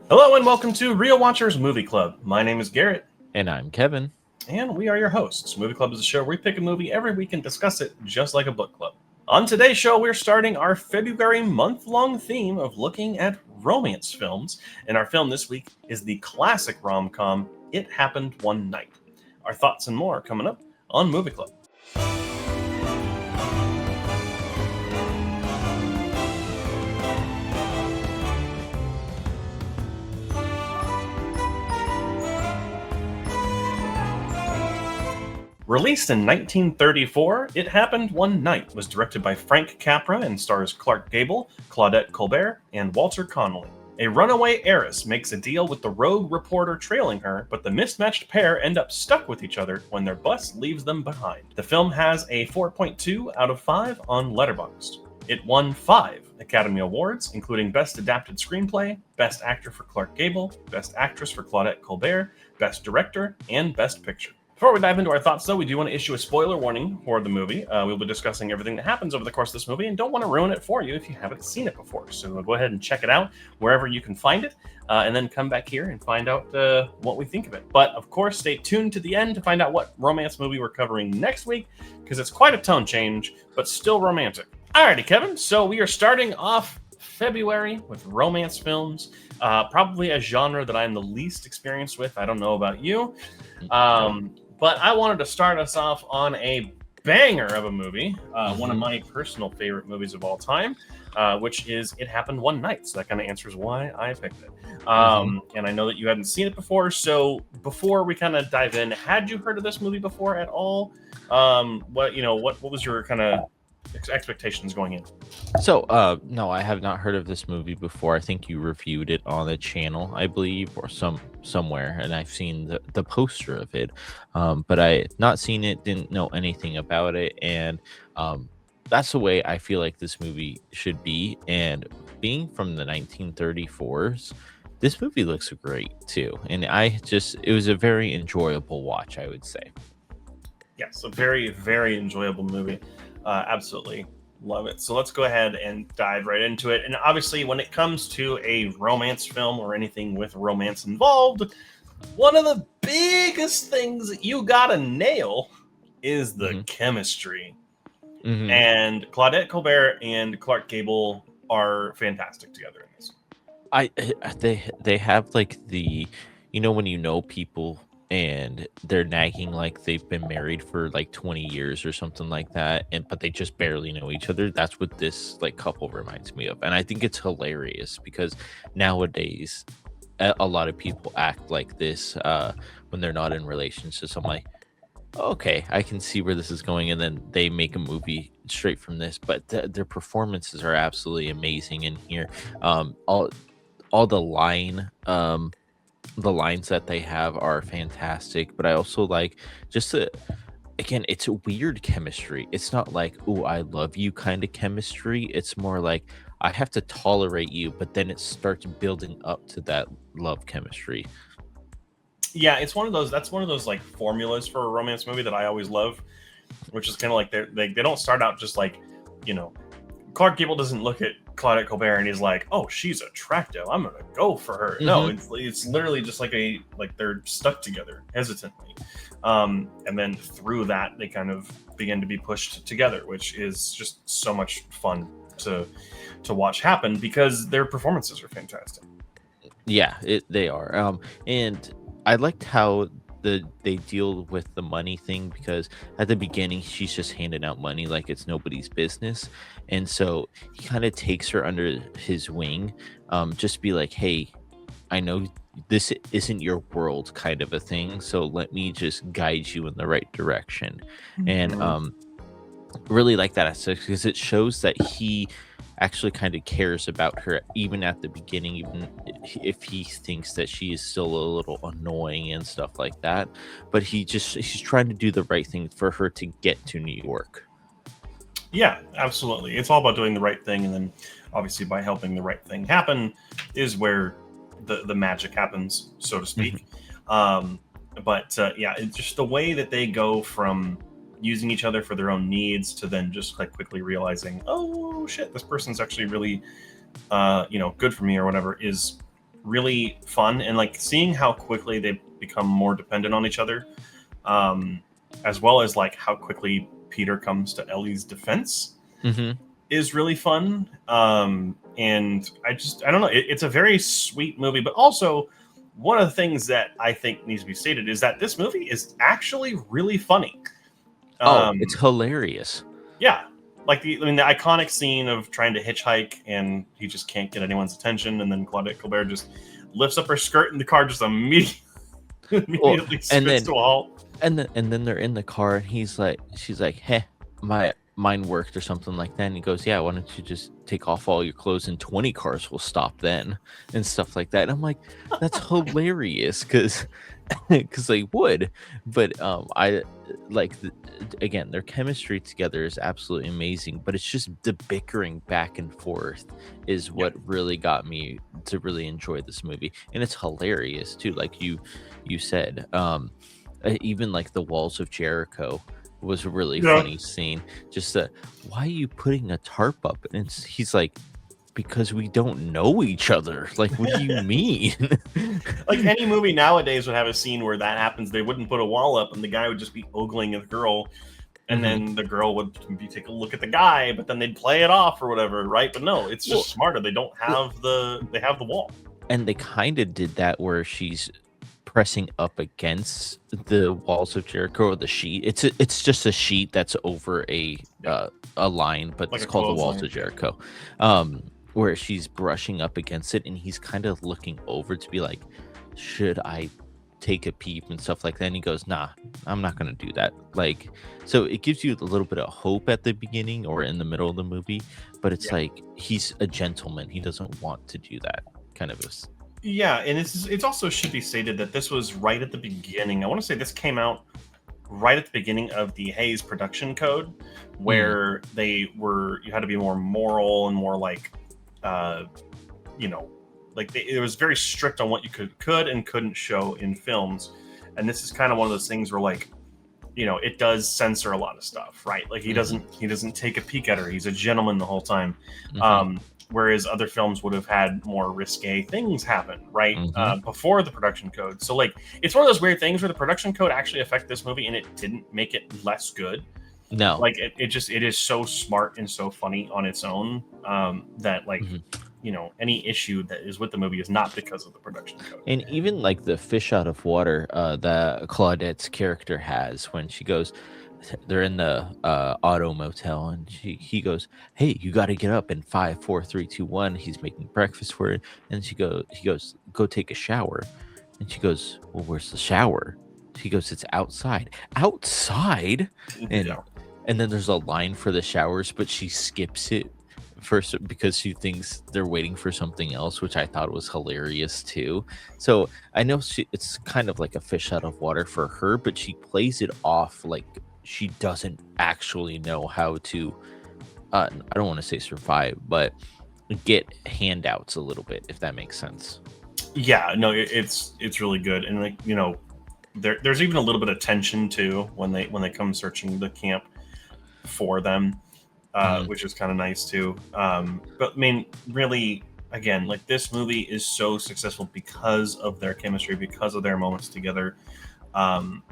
Hello and welcome to Real Watchers Movie Club. My name is Garrett, And I'm Kevin. and we are your hosts. Movie Club is a show where we pick a movie every week and discuss it just like a book club. On today's show, we're starting our February month-long theme of looking at romance films, and our film this week is the classic rom-com It Happened One Night. Our thoughts and more coming up on Movie Club. Released in 1934, It Happened One Night was directed by Frank Capra and stars Clark Gable, Claudette Colbert, and Walter Connolly. A runaway heiress makes a deal with the rogue reporter trailing her, but the mismatched pair end up stuck with each other when their bus leaves them behind. The film has a 4.2 out of 5 on Letterboxd. It won 5 Academy Awards, including Best Adapted Screenplay, Best Actor for Clark Gable, Best Actress for Claudette Colbert, Best Director, and Best Picture. Before we dive into our thoughts, though, we do want to issue a spoiler warning for the movie. We'll be discussing everything that happens over the course of this movie and don't want to ruin it for you if you haven't seen it before. So go ahead and check it out wherever you can find it, and then come back here and find out what we think of it. But, of course, stay tuned to the end to find out what romance movie we're covering next week, because it's quite a tone change, but still romantic. Alrighty, Kevin. So we are starting off February with romance films, probably a genre that I'm the least experienced with. I don't know about you. But I wanted to start us off on a banger of a movie, one of my personal favorite movies of all time, which is It Happened One Night. So that kind of answers why I picked it. And I know that you hadn't seen it before. So before we kind of dive in, had you heard of this movie before at all? What was your kind of expectations going in? So, no, I have not heard of this movie before. I think you reviewed it on the channel, I believe, or somewhere, and I've seen the poster of it. But I not seen it, didn't know anything about it, and that's the way I feel like this movie should be. And being from the 1934s, this movie looks great too. And it was a very enjoyable watch, I would say. Yes, a very, very enjoyable movie. Absolutely love it. So let's go ahead and dive right into it. And obviously, when it comes to a romance film or anything with romance involved, one of the biggest things that you gotta nail is the chemistry. Mhm. And Claudette Colbert and Clark Gable are fantastic together in this. They have like when you know people and they're nagging like they've been married for like 20 years or something like that, and but they just barely know each other. That's what this like couple reminds me of, and I think it's hilarious because nowadays a lot of people act like this when they're not in relationships. I'm like, okay, I can see where this is going, and then they make a movie straight from this. But their performances are absolutely amazing in here. All the lines that they have are fantastic, but I also like just the again, it's a weird chemistry. It's not like, oh, I love you kind of chemistry. It's more like I have to tolerate you, but then it starts building up to that love chemistry. Yeah, it's one of those. That's one of those like formulas for a romance movie that I always love, which is kind of like they don't start out just like, you know, Clark Gable doesn't look at Claudette Colbert and he's like, "Oh, she's attractive. I'm gonna go for her." No, it's literally just like they're stuck together hesitantly, and then through that they kind of begin to be pushed together, which is just so much fun to watch happen because their performances are fantastic. Yeah, they are. And I liked how they deal with the money thing because at the beginning she's just handing out money like it's nobody's business, and so he kind of takes her under his wing, just be like, "Hey, I know this isn't your world," kind of a thing. So let me just guide you in the right direction, and Mhm. really like that aspect because it shows that he actually kind of cares about her even at the beginning, even if he thinks that she is still a little annoying and stuff like that. But he's trying to do the right thing for her to get to New York. Yeah, absolutely. It's all about doing the right thing, and then obviously by helping the right thing happen is where the magic happens, so to Hmm. speak. Yeah, it's just the way that they go from using each other for their own needs to then just like quickly realizing, oh shit, this person's actually really, good for me or whatever, is really fun, and like seeing how quickly they become more dependent on each other, um, as well as like how quickly Peter comes to Ellie's defense Hmm. is really fun. And I don't know, it's a very sweet movie, but also one of the things that I think needs to be stated is that this movie is actually really funny. Oh, it's Um, hilarious. yeah, like the iconic scene of trying to hitchhike and he just can't get anyone's attention, and then Claudette Colbert just lifts up her skirt and the car just immediately Well, immediately and spits then to a halt. and then they're in the car and she's like, "Hey, mine worked," or something like that. And he goes, "Yeah, why don't you just take off all your clothes and 20 cars will stop then," and stuff like that. And I'm like, that's hilarious because they would. But I like again, their chemistry together is absolutely amazing. But it's just the bickering back and forth is Yeah, what really got me to really enjoy this movie, and it's hilarious too. Like you said, even like the walls of Jericho was a really yeah. funny scene. Just why are you putting a tarp up? And he's like, because we don't know each other. Like, what do you mean? Like any movie nowadays would have a scene where that happens. They wouldn't put a wall up, and the guy would just be ogling the girl, and Hmm. then the girl would be take a look at the guy, but then they'd play it off or whatever, right? But no, it's Well, just smarter. They don't have they have the wall. and they kind of did that where she's pressing up against the walls of Jericho or the sheet. It's just a sheet that's over Yeah, a line, but like it's a called the walls clothesline. of Jericho. Um, where she's brushing up against it, and he's kind of looking over to be like, should I take a peep and stuff like that? And he goes, nah, I'm not gonna do that. Like, so it gives you a little bit of hope at the beginning or in the middle of the movie, but it's Yeah. like he's a gentleman. He doesn't want to do that kind of a Yeah, and it's also should be stated that this was right at the beginning. I want to say this came out right at the beginning of the Hayes production code, Mm, where you had to be more moral and more like, uh, you know, like it was very strict on what you could and couldn't show in films. And this is kind of one of those things where like, it does censor a lot of stuff, right? Like mhm, he doesn't take a peek at her. He's a gentleman the whole time. mhm, Um, whereas other films would have had more risque things happen, right? mhm. Before the production code. So like, it's one of those weird things where the production code actually affected this movie and it didn't make it less good. No. Like it is so smart and so funny on its own, that like, Mhm. any issue that is with the movie is not because of the production code. And even like the fish out of water that Claudette's character has when she goes, they're in the auto motel, and he goes, "Hey, you got to get up in 5, 4, 3, 2, 1." He's making breakfast for her, and he goes, "Go take a shower," and she goes, "Well, where's the shower?" He goes, "It's outside." Outside, and Yeah. and then there's a line for the showers, but she skips it first because she thinks they're waiting for something else, which I thought was hilarious too. So I know it's kind of like a fish out of water for her, but she plays it off like she doesn't actually know how to. I don't want to say survive, but get handouts a little bit, if that makes sense. Yeah, no, it's really good, and like there's even a little bit of tension too when they come searching the camp for them, Mm, which is kind of nice too. But I mean, really, again, like this movie is so successful because of their chemistry, because of their moments together, um,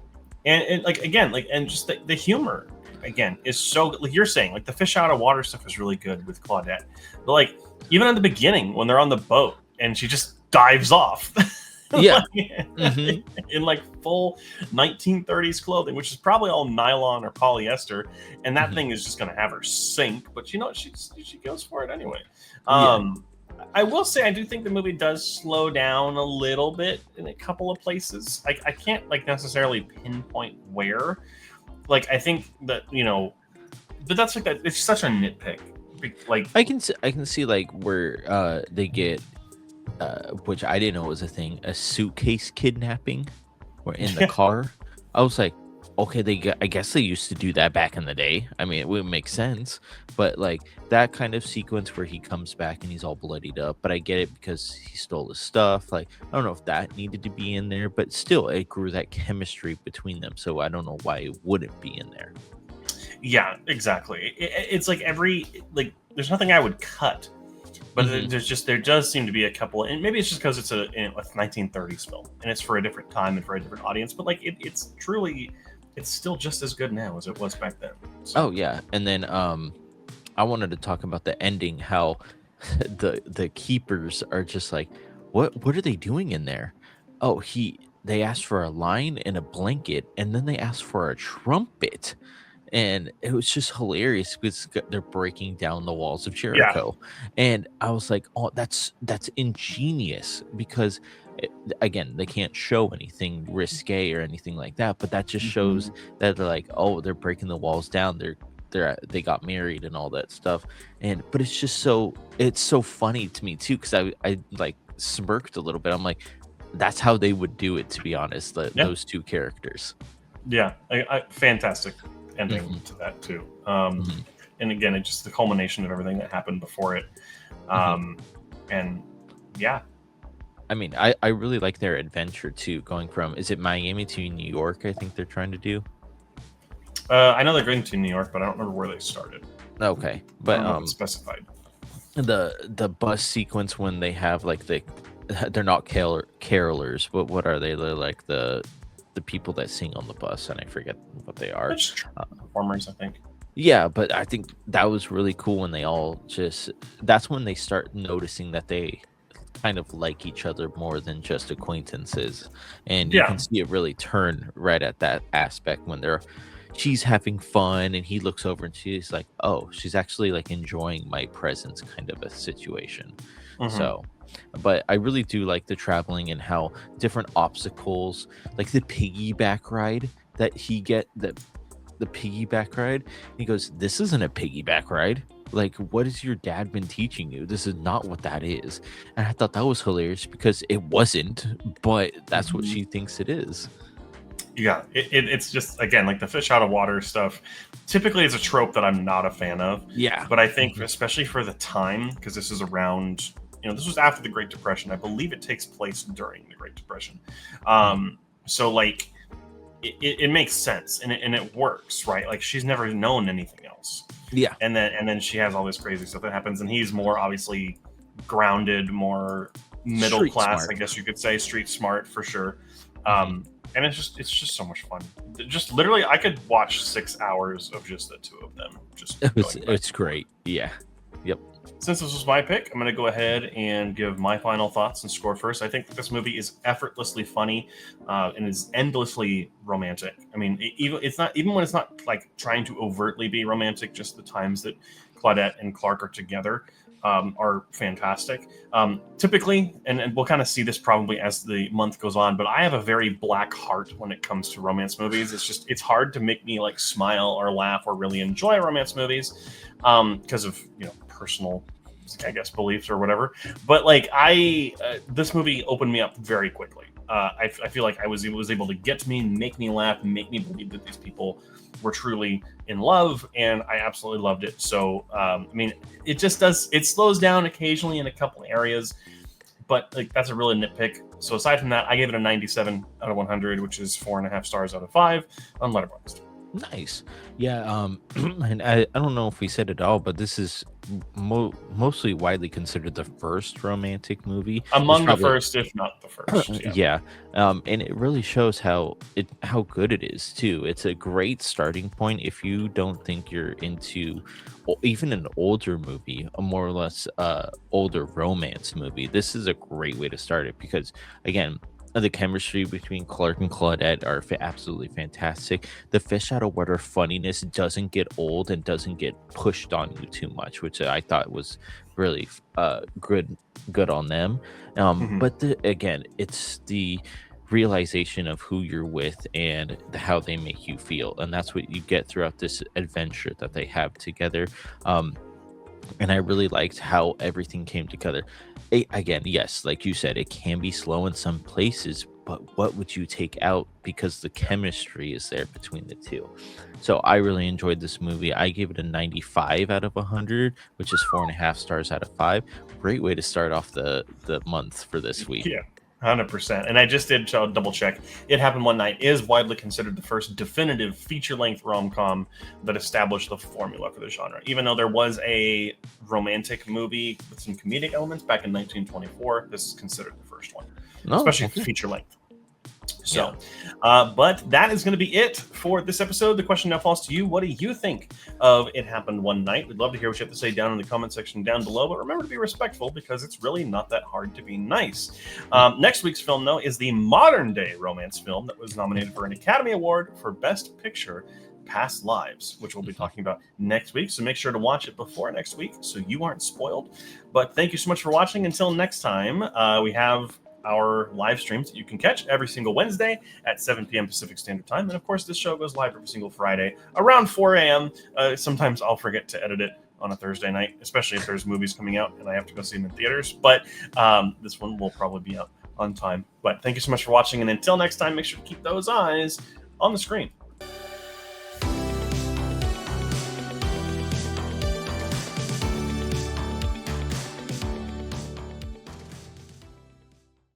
and like again, like and just the humor again is so like you're saying, like the fish out of water stuff is really good with Claudette, but like even at the beginning when they're on the boat and she just dives off. yeah. Like, Hmm. in like full 1930s clothing, which is probably all nylon or polyester, and that Hmm. thing is just going to have her sink. But she goes for it anyway. Yeah. Um, I will say I do think the movie does slow down a little bit in a couple of places. I can't like necessarily pinpoint where. Like I think that but that's like that. It's such a nitpick. Like I can see like where they get which I didn't know was a thing, a suitcase kidnapping or in the yeah, car. I was like, okay, I guess they used to do that back in the day. I mean, it would make sense, but like that kind of sequence where he comes back and he's all bloodied up, but I get it because he stole his stuff. Like, I don't know if that needed to be in there, but still, it grew that chemistry between them. So I don't know why it wouldn't be in there. yeah, exactly. It's like there's nothing I would cut But there does seem to be a couple, and maybe it's just because it's a 1930s film and it's for a different time and for a different audience. But like it's truly, it's still just as good now as it was back then. So. Oh yeah, and then I wanted to talk about the ending. How the keepers are just like, what are they doing in there? Oh, they asked for a line and a blanket, and then they asked for a trumpet, and it was just hilarious because they're breaking down the walls of Yeah. Jericho, and I was like, oh, that's ingenious because. Again, they can't show anything risque or anything like that, but that just shows that they're like, oh, they're breaking the walls down. They got married and all that stuff, but it's so funny to me too because I like smirked a little bit. I'm like, that's how they would do it, to be honest. Those two characters. Yeah, fantastic ending to that too. And again, it's just the culmination of everything that happened before it. And yeah. I mean, I really like their adventure too, going from, is it Miami to New York? I think they're trying to do. I know they're going to New York, but I don't remember where they started. Okay, but I don't know if it's specified. The bus sequence when they have like they're not carolers, but what are they? They're like the people that sing on the bus, and I forget what they are. Performers, I think. Yeah, but I think that was really cool when they all that's when they start noticing that they kind of like each other more than just acquaintances, and you can see it really turn right at that aspect when she's having fun and he looks over and she's like, oh, she's actually like enjoying my presence, kind of a situation. So but I really do like the traveling and how different obstacles, like the piggyback ride that the piggyback ride, he goes, this isn't a piggyback ride. Like, what has your dad been teaching you? This is not what that is. And I thought that was hilarious because it wasn't, but that's what she thinks it is. Yeah, it's just, again, like the fish out of water stuff. Typically, it's a trope that I'm not a fan of. Yeah. But I think, especially for the time, because this is around, this was after the Great Depression. I believe it takes place during the Great Depression. So, like, it makes sense and it works, right? Like, she's never known anything else. Yeah. And then she has all this crazy stuff that happens, and he's more obviously grounded, more middle Street class, smart. I guess you could say, street smart for sure. And it's just so much fun. Just literally, I could watch 6 hours of just the two of them. It's great. Yeah. Yep. Since this was my pick, I'm going to go ahead and give my final thoughts and score first. I think that this movie is effortlessly funny and is endlessly romantic. I mean, even when it's not like trying to overtly be romantic, just the times that Claudette and Clark are together are fantastic. Typically, and we'll kind of see this probably as the month goes on, but I have a very black heart when it comes to romance movies. It's hard to make me like smile or laugh or really enjoy romance movies because of personal, I guess, beliefs or whatever. But like this movie opened me up very quickly. I feel like I was able to get to me, make me laugh, make me believe that these people were truly in love, and I absolutely loved it. So I mean, it slows down occasionally in a couple areas, but like that's a really nitpick. So aside from that, I gave it a 97 out of 100, which is 4.5 stars out of 5 on Letterboxd. Nice. Yeah. And I don't know if we said it all, but this is mostly widely considered the first romantic movie. Among the first, if not the first. Yeah. And it really shows how good it is too. It's a great starting point if you don't think you're into even an older movie, a more or less older romance movie. This is a great way to start it because, again, the chemistry between Clark and Claudette are absolutely fantastic. The fish out of water funniness doesn't get old and doesn't get pushed on you too much, which I thought was really good on them. But again, it's the realization of who you're with and how they make you feel, and that's what you get throughout this adventure that they have together. And I really liked how everything came together. Again, yes, like you said, it can be slow in some places, but what would you take out because the chemistry is there between the two? So I really enjoyed this movie. I gave it a 95 out of 100, which is 4.5 stars out of 5. Great way to start off the month for this week. Yeah, 100%. And I just did double check. It Happened One Night is widely considered the first definitive feature-length rom-com that established the formula for the genre. Even though there was a romantic movie with some comedic elements back in 1924, this is considered the first one, especially feature-length. So, but that is going to be it for this episode. The question now falls to you. What do you think of It Happened One Night? We'd love to hear what you have to say down in the comment section down below, but remember to be respectful because it's really not that hard to be nice. Next week's film, though, is the modern-day romance film that was nominated for an Academy Award for Best Picture, Past Lives, which we'll be talking about next week. So make sure to watch it before next week so you aren't spoiled. But thank you so much for watching. Until next time, we have our live streams that you can catch every single Wednesday at 7 p.m. Pacific Standard Time. And of course, this show goes live every single Friday around 4 a.m. Sometimes I'll forget to edit it on a Thursday night, especially if there's movies coming out and I have to go see them in theaters. But this one will probably be out on time. But thank you so much for watching. And until next time, make sure to keep those eyes on the screen.